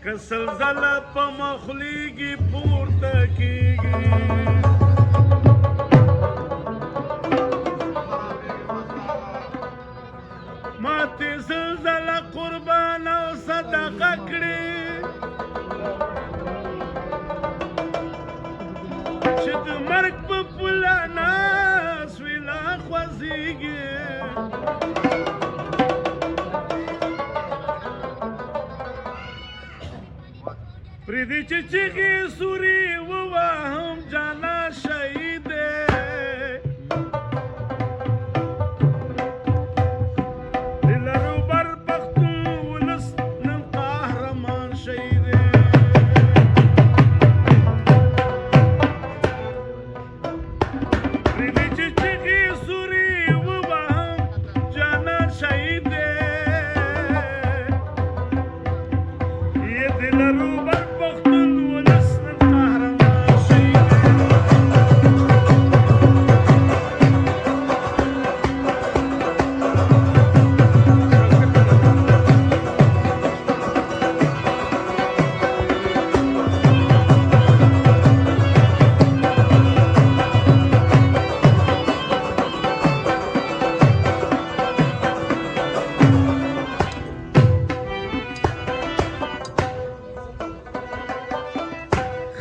که سلزله په مخلیږي پورته کیږي ماتې سلزله قربان او صدقه کړي چې د مرګ په پوله ناس وي لا خوځېږي پریدي چې چیغې سوري وواهم جانا شهید دی د لرو بر پښتون ولس نن قهرمان شهید دی پریدي چې چیغې سوري وواهم جانا شهید دی یې د لرو بر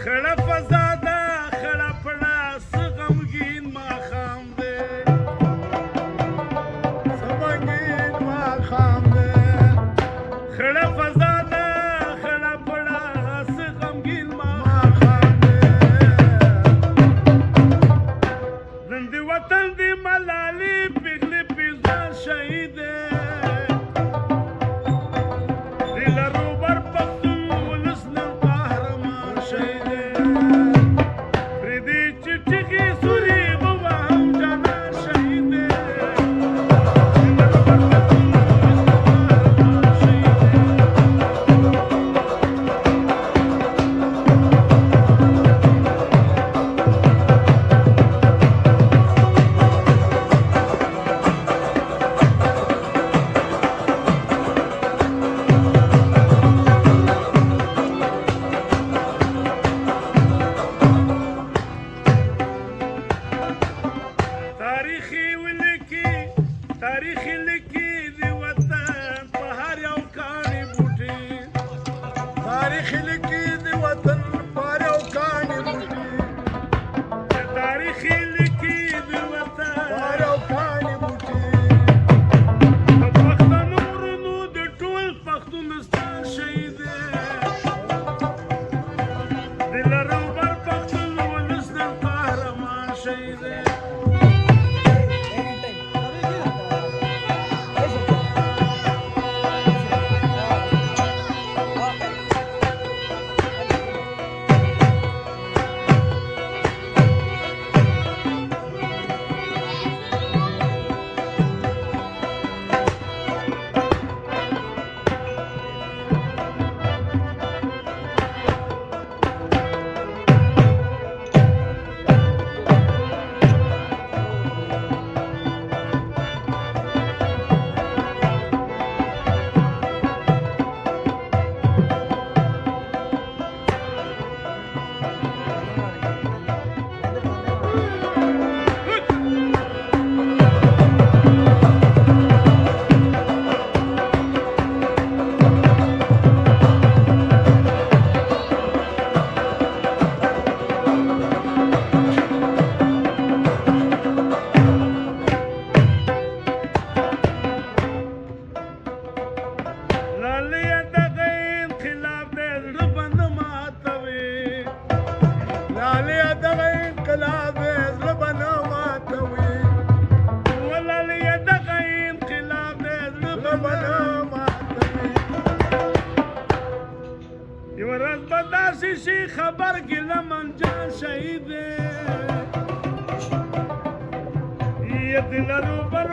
خړه فضا ده خړه پړه څه غمګین ماښام دی څه غمګین ماښام دی خړه فضا ده خړه پړه څه غمګین ماښام دی نن د وطن د ملالې پېغلې پېزوان شهید دی د لرو بر پښتون ولس نن قهرمان شهید دی تاریخ لیکي د وطن په هر یو کاڼي بوټي تاریخ لیکي د وطن په هر یو کاڼي بوټي تاریخ لیکي د وطن په هر یو کاڼي بوټي په پښتنو ورونو د ټول پښتونستان شهید دی د لرو بر پښتون ولس نن قهرمان شهید دی شي خبر ګلمن جان شهید دی یې د لرو بر